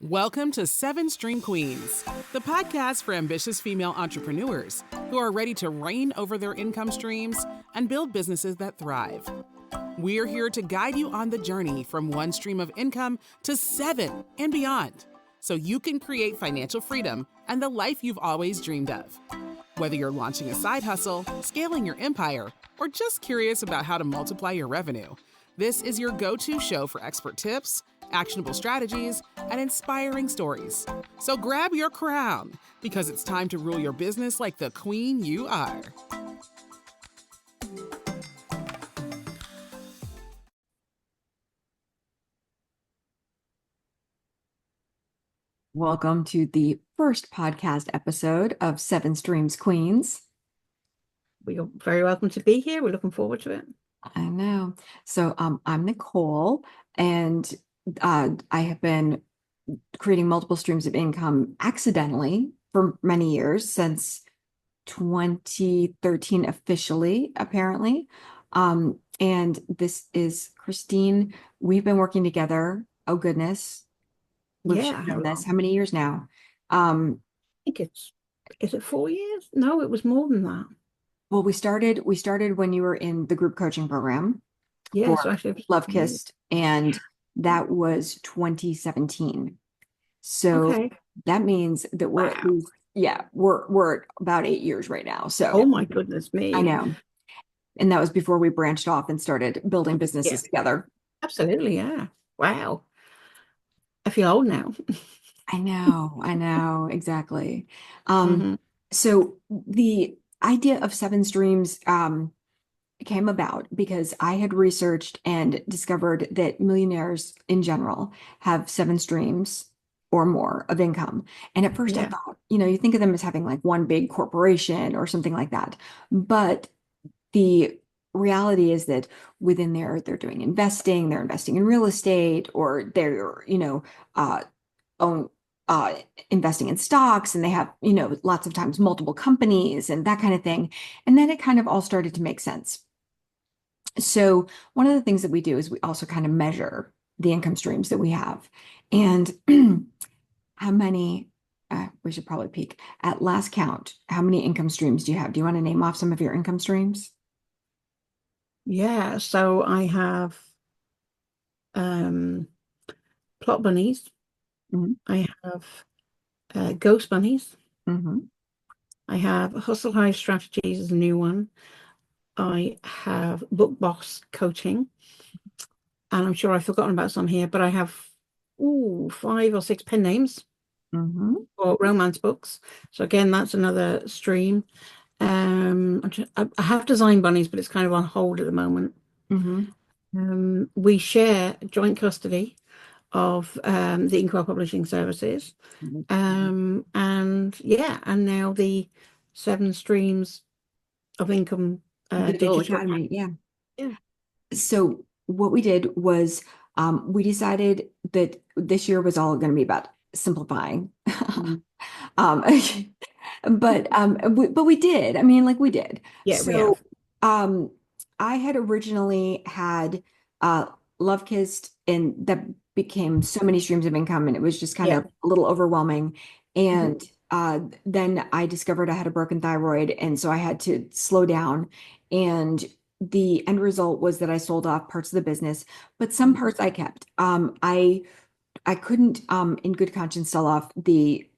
Welcome to Seven Stream Queens, the podcast for ambitious female entrepreneurs who are ready to reign over their income streams and build businesses that thrive. We're here to guide you on the journey from one stream of income to seven and beyond, so you can create financial freedom and the life you've always dreamed of. Whether you're launching a side hustle, scaling your empire, or just curious about how to multiply your revenue, this is your go-to show for expert tips, actionable strategies, and inspiring stories. So grab your crown, because it's time to rule your business like the queen you are. Welcome to the first podcast episode of Seven Streams Queens. You're very welcome to be here. We're looking forward to it. I know. So I'm Nicole, and I have been creating multiple streams of income accidentally for many years, since 2013 officially, apparently. And this is Christine. We've been working together. Oh, goodness. We've done this. How many years now? I think is it 4 years? No, it was more than that. Well, we started when you were in the group coaching program. Yes, so actually Love Kissed, and that was 2017. So that means that we're at least, we're at about 8 years right now. So oh my goodness me. I know. And that was before we branched off and started building businesses together. Absolutely, yeah. Wow. I feel old now. I know, exactly. So the idea of Seven Streams came about because I had researched and discovered that millionaires in general have 7 streams or more of income. And at first I thought, you think of them as having like one big corporation or something like that. But the reality is that within there, they're doing investing, they're investing in real estate, or they're, investing in stocks, and they have, lots of times multiple companies and that kind of thing. And then it kind of all started to make sense. So one of the things that we do is we also kind of measure the income streams that we have, and how many, we should probably peek at last count. How many income streams do you have? Do you want to name off some of your income streams? Yeah, so I have plot bunnies. I have ghost bunnies. I have Hustle High Strategies is a new one. I have Book Boss Coaching, and I'm sure I've forgotten about some here, but I have 5 or 6 pen names for romance books. So again, that's another stream. I have design bunnies, but it's kind of on hold at the moment. We share joint custody of the Inkwell Publishing Services, and now the 7 streams of income Digital Academy. Yeah. So what we did was we decided that this year was all going to be about simplifying. But we did. I mean, like we did. Yeah. So I had originally had Love Kissed, and that became so many streams of income, and it was just kind of a little overwhelming. And then I discovered I had a broken thyroid, and so I had to slow down. And the end result was that I sold off parts of the business, but some parts I kept. I couldn't, in good conscience, sell off the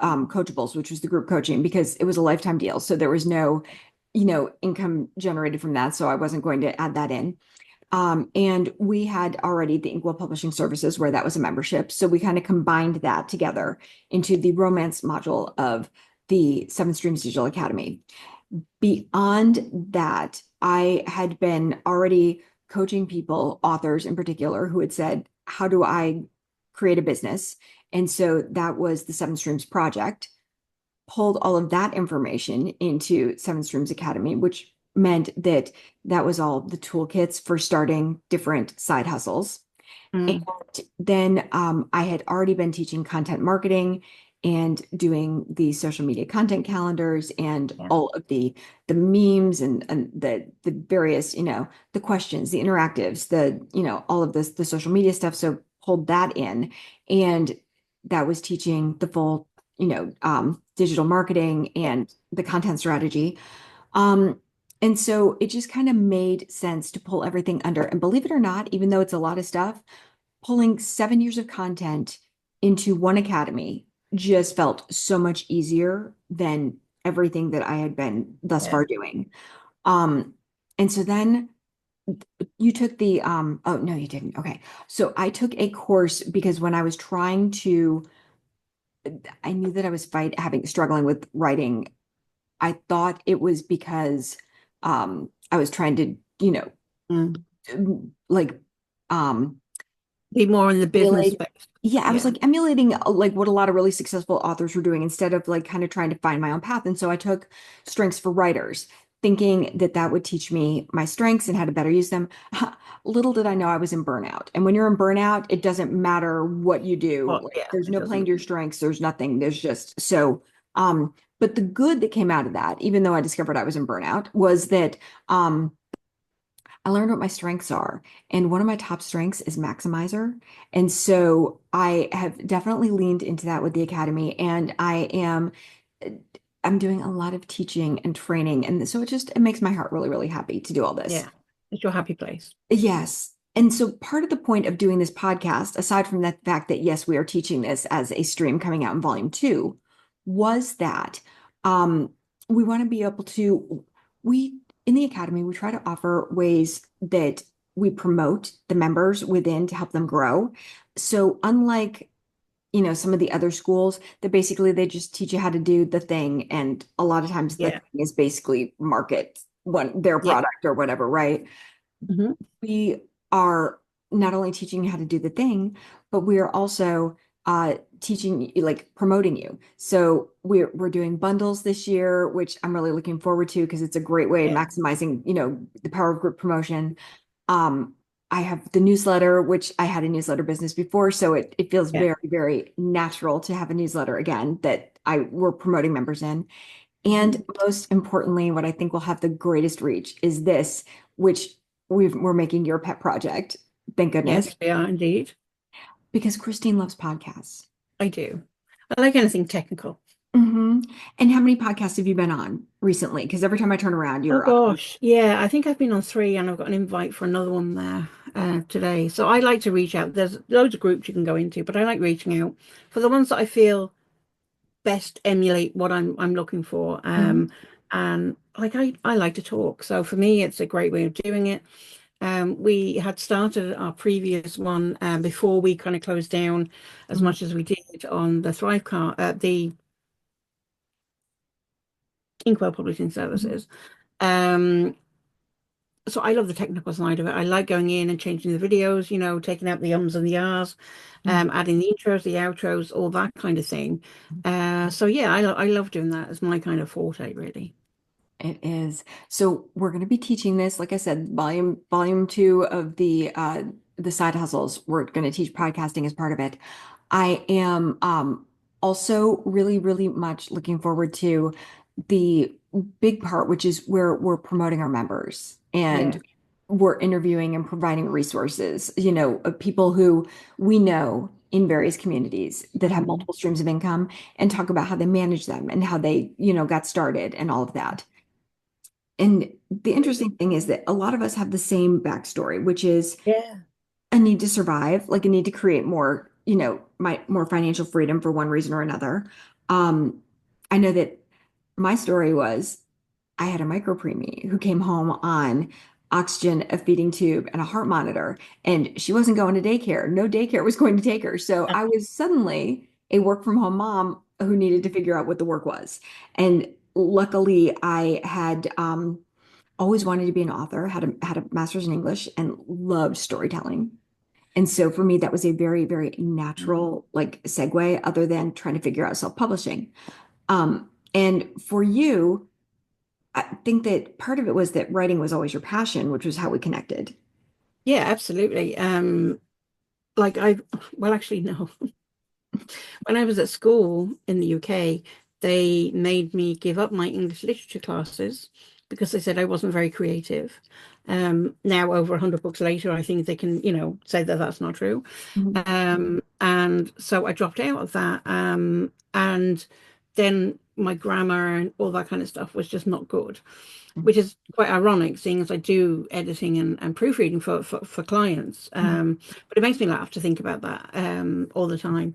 coachables, which was the group coaching, because it was a lifetime deal. So there was no, income generated from that. So I wasn't going to add that in. And we had already the Inkwell Publishing Services, where that was a membership. So we kind of combined that together into the romance module of the 7 Streams Digital Academy. Beyond that, I had been already coaching people, authors in particular, who had said, how do I create a business? And so that was the 7 Streams project. Pulled all of that information into 7 Streams Academy, which meant that was all the toolkits for starting different side hustles. And then I had already been teaching content marketing and doing the social media content calendars and all of the memes and the various, the questions, the interactives, all of this, the social media stuff. So pulled that in. And that was teaching the full, digital marketing and the content strategy. And so it just kind of made sense to pull everything under. And believe it or not, even though it's a lot of stuff, pulling 7 years of content into one academy just felt so much easier than everything that I had been thus far doing. And so then you took the oh no, you didn't. Okay. So I took a course because when I was trying to, I knew that I was struggling with writing. I thought it was because I was trying to, like be more in the business emulate. space. Yeah, I was like emulating like what a lot of really successful authors were doing instead of like kind of trying to find my own path. And so I took strengths for writers, thinking that that would teach me my strengths and how to better use them. Little did I know I was in burnout. And when you're in burnout, it doesn't matter what you do. Oh, Like, yeah, there's it no playing doesn't. to your strengths. There's nothing. There's just so. But the good that came out of that, even though I discovered I was in burnout, was that I learned what my strengths are. And one of my top strengths is maximizer. And so I have definitely leaned into that with the academy. And I'm doing a lot of teaching and training. And so it makes my heart really, really happy to do all this. Yeah, it's your happy place. Yes. And so part of the point of doing this podcast, aside from the fact that, yes, we are teaching this as a stream coming out in volume 2, was that um, we want to be able to, we in the academy, we try to offer ways that we promote the members within to help them grow. So unlike, some of the other schools that basically they just teach you how to do the thing. And a lot of times the Yeah. thing is basically market their Yeah. product or whatever, right? We are not only teaching you how to do the thing, but we are also teaching you, like promoting you. So we're doing bundles this year, which I'm really looking forward to because it's a great way of Yeah. maximizing, the power of group promotion. I have the newsletter, which I had a newsletter business before, so it feels Yeah. very, very natural to have a newsletter again that we're promoting members in. And most importantly, what I think will have the greatest reach is this, which we're making your pet project. Thank goodness. Yes, we are indeed. Because Christine loves podcasts. I do. I like anything technical. And how many podcasts have you been on recently? Because every time I turn around, Oh you're on. gosh, yeah, I think I've been on 3 and I've got an invite for another one there today. So I like to reach out. There's loads of groups you can go into, but I like reaching out for the ones that I feel best emulate what I'm looking for. And like I like to talk. So for me, it's a great way of doing it. We had started our previous one before we kind of closed down as much as we did on the Thrive car, the Inkwell Publishing Services. So I love the technical side of it. I like going in and changing the videos, taking out the ums and the ahs, adding the intros, the outros, all that kind of thing. So yeah, I love doing that. It's my kind of forte, really. It is. So we're going to be teaching this, like I said, volume 2 of the side hustles. We're going to teach podcasting as part of it. I am also really, really much looking forward to the big part, which is where we're promoting our members and Yeah. we're interviewing and providing resources, of people who we know in various communities that have multiple streams of income and talk about how they manage them and how they, got started and all of that. And the interesting thing is that a lot of us have the same backstory, which is Yeah. a need to survive, like a need to create more, more financial freedom for one reason or another. I know that my story was I had a micro preemie who came home on oxygen, a feeding tube, and a heart monitor, and she wasn't going to daycare. No daycare was going to take her. So I was suddenly a work from home mom who needed to figure out what the work was. And luckily, I had always wanted to be an author, had a master's in English, and loved storytelling. And so for me, that was a very, very natural like segue, other than trying to figure out self-publishing. And for you, I think that part of it was that writing was always your passion, which was how we connected. Yeah, absolutely. Like well, actually, no. When I was at school in the UK, they made me give up my English literature classes because they said I wasn't very creative. Now, over 100 books later, I think they can, say that that's not true. Mhm. And so I dropped out of that. And then my grammar and all that kind of stuff was just not good, which is quite ironic, seeing as I do editing and proofreading for clients. But it makes me laugh to think about that all the time.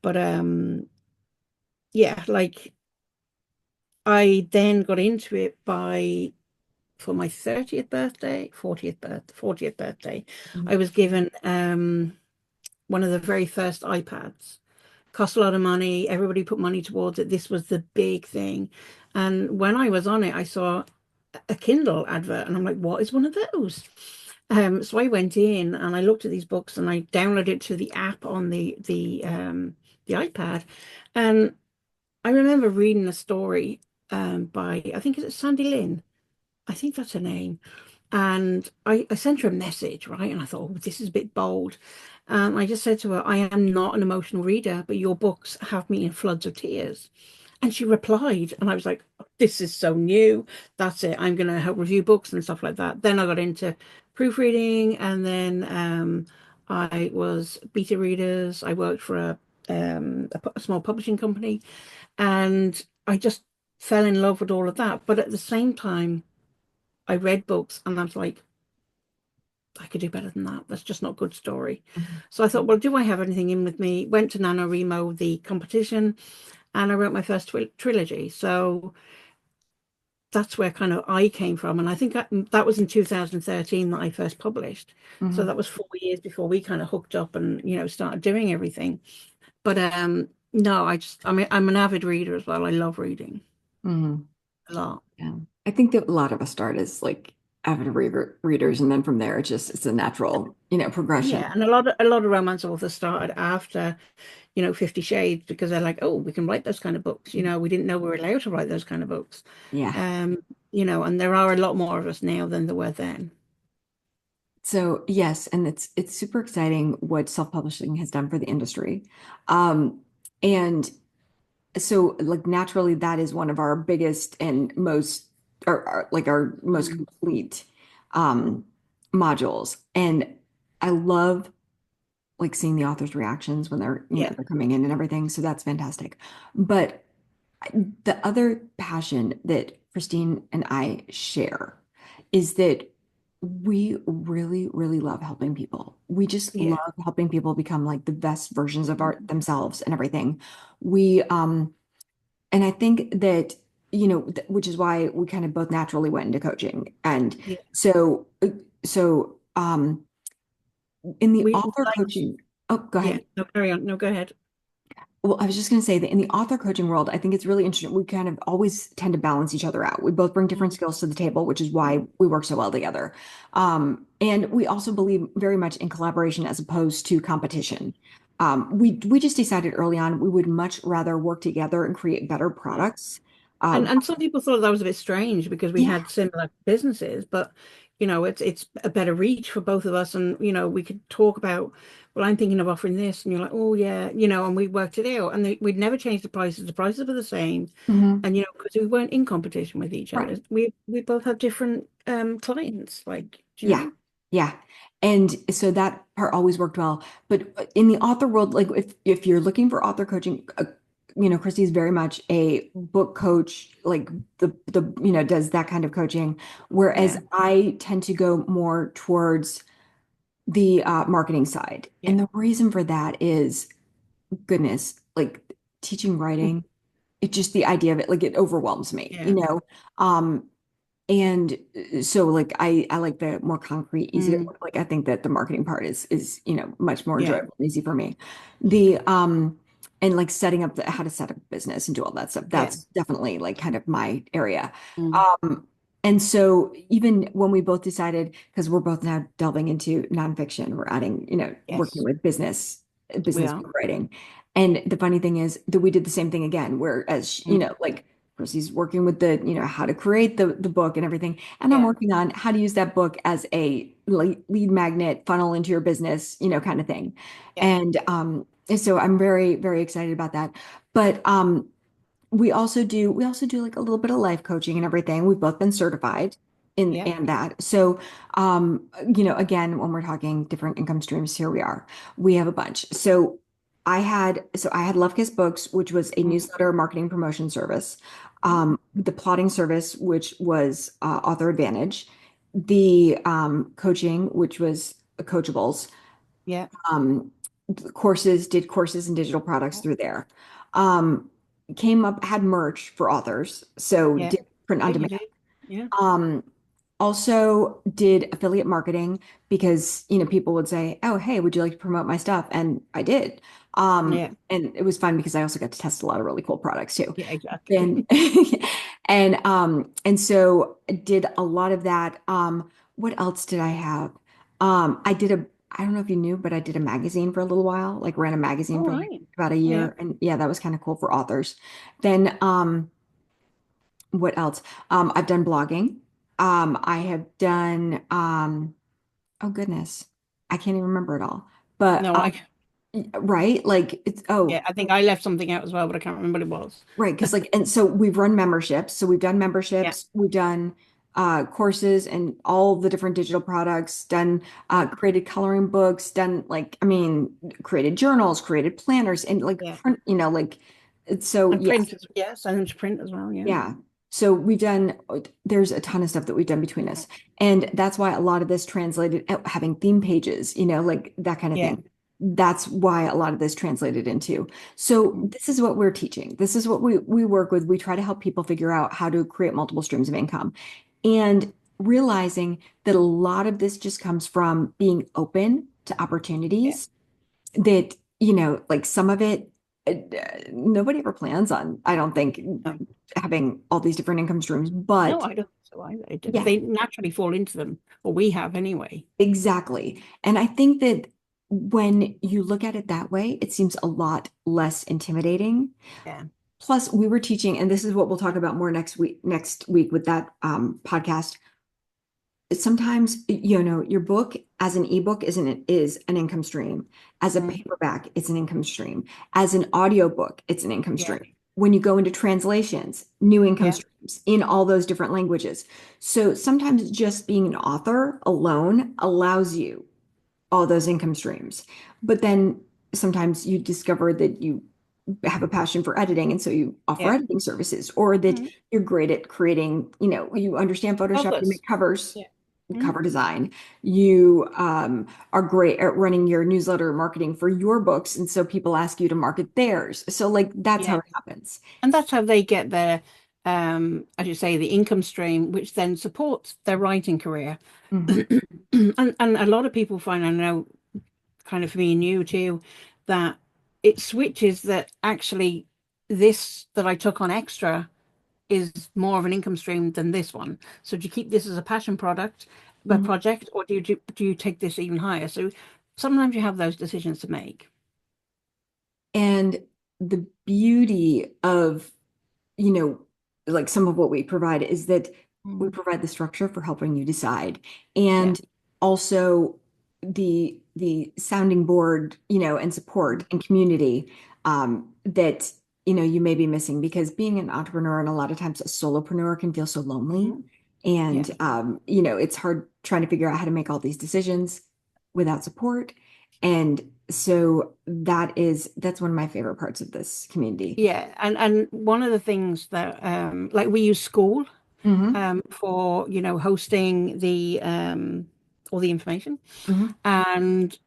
But yeah, like I then got into it for my 30th birthday, 40th birthday, Mhm. I was given one of the very first iPads. Cost a lot of money. Everybody put money towards it. This was the big thing. And when I was on it, I saw a Kindle advert and I'm like, what is one of those? So I went in and I looked at these books and I downloaded it to the app on the iPad. And I remember reading a story by, I think it's Sandy Lynn. I think that's her name. And I sent her a message, right? And I thought, oh, this is a bit bold. I just said to her, I am not an emotional reader, but your books have me in floods of tears. And she replied, and I was like, this is so new. That's it. I'm going to help review books and stuff like that. Then I got into proofreading, and then I was beta readers. I worked for a small publishing company, and I just fell in love with all of that. But at the same time, I read books, and I was like, I could do better than that. That's just not a good story. Mhm. So I thought, well, do I have anything in with me? Went to NaNoWriMo, the competition, and I wrote my first trilogy. So that's where kind of I came from. And I think that was in 2013 that I first published. So Mhm. that was 4 years before we kind of hooked up and, started doing everything. But no, I'm an avid reader as well. I love reading Mhm. a lot. Yeah. I think that a lot of us start as like avid readers, and then from there it's a natural, progression. Yeah, and a lot of romance authors started after 50 Shades because they're like, oh, we can write those kind of books. We didn't know we were allowed to write those kind of books. Yeah. Um, and there are a lot more of us now than there were then. So yes, and it's super exciting what self-publishing has done for the industry. And so like naturally that is one of our biggest and most like our most Mm. complete um modules. And I love like seeing the authors' reactions when Yeah, they're coming in and everything. So that's fantastic. But the other passion that Christine and I share is that we really, really love helping people. We just yeah, love helping people become like the best versions of themselves and everything. We and I think that which is why we kind of both naturally went into coaching. And yeah. so so in the We author like, coaching, oh, go yeah. ahead. No, carry on. No, go ahead. Well, I was just going to say that in the author coaching world, I think it's really interesting. We kind of always tend to balance each other out. We both bring different Mm. skills to the table, which is why we work so well together. And we also believe very much in collaboration as opposed to competition. We just decided early on we would much rather work together and create better Yeah. products. And some people thought that was a bit strange because we Yeah. had similar businesses, but it's a better reach for both of us, and we could talk about, well, I'm thinking of offering this, and you're like, oh yeah, and we worked it out, and we'd never change the prices. The prices were the same, Mhm. and because we weren't in competition with each Right. other, we both had different clients, like, do you Yeah. know? Yeah. And so that part always worked well. But in the author world, like if you're looking for author coaching, Christy is very much a book coach, like does that kind of coaching. Whereas Yeah, I tend to go more towards the marketing side. yeah, And the reason for that is goodness, like teaching writing, it just the idea of it, like it overwhelms me, yeah. Um, and so like I like the more concrete, easy to Mm, work. Like I think that the marketing part is much more yeah, enjoyable and easy for me. The and like setting up how to set up a business and do all that stuff. yeah. That's definitely like kind of my area. Mm, Um and so even when we both decided, because we're both now delving into nonfiction, we're adding, working yes, with we business are. book writing. And the funny thing is that we did the same thing again, whereas, Mm, like Chrissy's working with the, how to create the book and everything. And I'm yeah, working on how to use that book as a lead magnet funnel into your business, kind of thing. yeah, And so I'm very, very excited about that. But we also do like a little bit of life coaching and everything. We've both been certified in Yeah. and that. So, you know, again, when we're talking different income streams, here we are. We have a bunch. So I had Love Kiss Books, which was a Mm. newsletter marketing promotion service. The plotting service, which was Author Advantage, the coaching, which was Coachables, Yeah. um, did courses and digital products through there. Um, Came up, had merch for authors, so Yeah. did print Yeah, on you demand. do. Yeah. Um, Also did affiliate marketing because, you know, people would say, "Oh, hey, would you like to promote my stuff?" And I did. Yeah. And it was fun because I also got to test a lot of really cool products too. Yeah, exactly. And and so I did a lot of that. What else did I have? I did a I don't know if you knew, but I did a magazine for a little while, like ran a magazine All for like right. about a Yeah. year. And yeah, that was kind of cool for authors. Then what else? I've done blogging. I have done oh goodness, I can't even remember it all. But No, right, like it's yeah, oh I think I left something out as well, but I can't remember what it was. right, because like and so we've run memberships. So we've done Yeah. memberships, we've done courses and all the different digital products, done created coloring books, done like I mean created journals, created planners, and like Yeah. print, you know, like so And yes. print as yeah, science print as well. Yeah. Yeah. So we've done, there's a ton of stuff that we've done between us. And that's why a lot of this translated, having theme pages, you know, like that kind of Yeah. thing. That's why a lot of this translated into. So Mhm. this is what we're teaching. This is what we work with. We try to help people figure out how to create multiple streams of income and realizing that a lot of this just comes from being open to Yeah. opportunities that, you know, like some of it, nobody ever plans on, I don't think, No, having all these different income streams. no, But I don't think so either. yeah, They naturally fall into them, or we have anyway. exactly. And I think that when you look at it that way, it seems a lot less intimidating. Yeah. Plus, we were teaching, and this is what we'll talk about more next week with that podcast. Sometimes, you know, your book as an ebook is an income stream. As a Mm. paperback, it's an income stream. As an audiobook, it's an income Yeah. stream. When you go into translations, new income Yeah. streams in all those different languages. So sometimes just being an author alone allows you all those income streams. But then sometimes you discover that you have a passion for editing, and so you offer Yeah. editing services, or that Mm. you're great at creating, you know, you understand Photoshop, you Others. make covers, Yeah. Mm. cover design. You are great at running your newsletter marketing for your books, and so people ask you to market theirs. So like that's how Yeah. it happens. And that's how they get their, as you say, the income stream, which then supports their writing career. Mhm. And a lot of people find, I know, kind of for me and you too, that it switches that actually this that I took on extra is more of an income stream than this one. So do you keep this as a passion a Mhm. project, or do you take this even higher? So sometimes you have those decisions to make. And the beauty of, you know, like some of what we provide is that we Mm. provide the structure for helping you decide. Yeah. And also the sounding board, you know, and support and community that, you know, you may be missing because being an entrepreneur and a lot of times a solopreneur can feel so lonely. Mhm. Yeah. And you know, it's hard trying to figure out how to make all these decisions without support. And so that's one of my favorite parts of this community. Yeah, and one of the things that like we use School Hmm. for, hosting the all the information. Hmm. And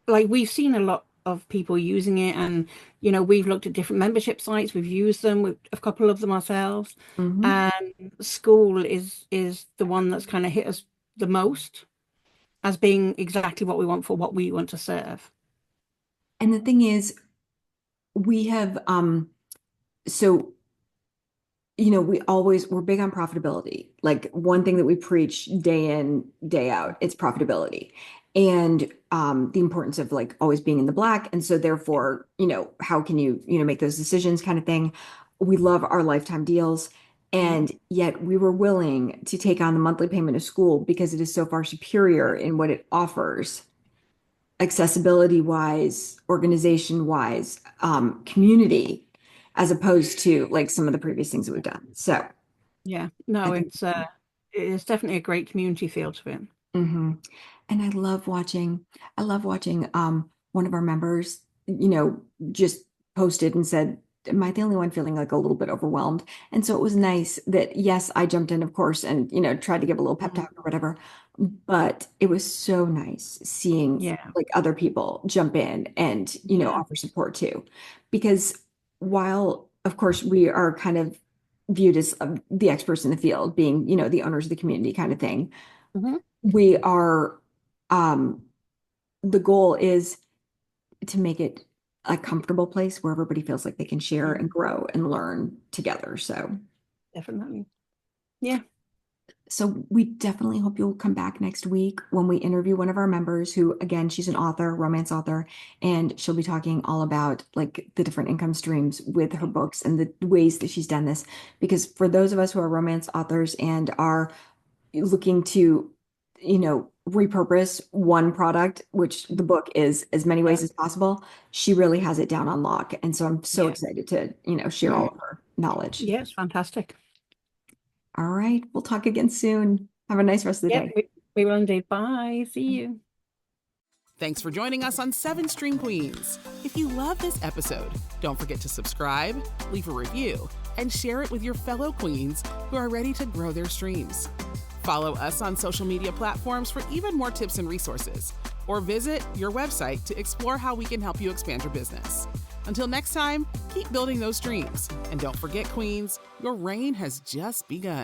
like we've seen a lot of people using it, and we've looked at different membership sites, we've used them with a couple of them ourselves. Hmm. And School is the one that's kind of hit us the most as being exactly what we want for what we want to serve. And the thing is, we have so you know, we're big on profitability. Like one thing that we preach day in, day out, it's profitability. And the importance of like always being in the black. And so therefore, you know, how can you, you know, make those decisions kind of thing. We love our lifetime deals. Mm. And yet we were willing to take on the monthly payment of School because it is so far superior in what it offers, accessibility wise, organization wise, community, as opposed to like some of the previous things that we've done. So Yeah, I no, think, it's It's definitely a great community feel to it. Mm-hmm. And I love watching one of our members, just posted and said, am I the only one feeling like a little bit overwhelmed? And so it was nice that, yes, I jumped in, of course, and tried to give a little pep Mhm. talk or whatever. But it was so nice seeing Yeah. like other people jump in and, Yeah. offer support too. Because while, of course, we are kind of viewed as the experts in the field, being, the owners of the community kind of thing, Hmm. we are um the goal is to make it a comfortable place where everybody feels like they can share and grow and learn together. Definitely. Yeah. So we definitely hope you'll come back next week when we interview one of our members who, again, she's an author, romance author, and she'll be talking all about like the different income streams with her books and the ways that she's done this. Because for those of us who are romance authors and are looking to, repurpose one product, which the book is as many ways Yeah. as possible, she really has it down on lock. And so I'm so Yeah. excited to, share all of her knowledge. Yeah, it's fantastic. All right. We'll talk again soon. Have a nice rest of the Yeah, day. we will indeed. Bye. See you. Thanks for joining us on 7 Stream Queens. If you love this episode, don't forget to subscribe, leave a review, and share it with your fellow queens who are ready to grow their streams. Follow us on social media platforms for even more tips and resources, or visit your website to explore how we can help you expand your business. Until next time, keep building those streams. And don't forget, queens, your reign has just begun.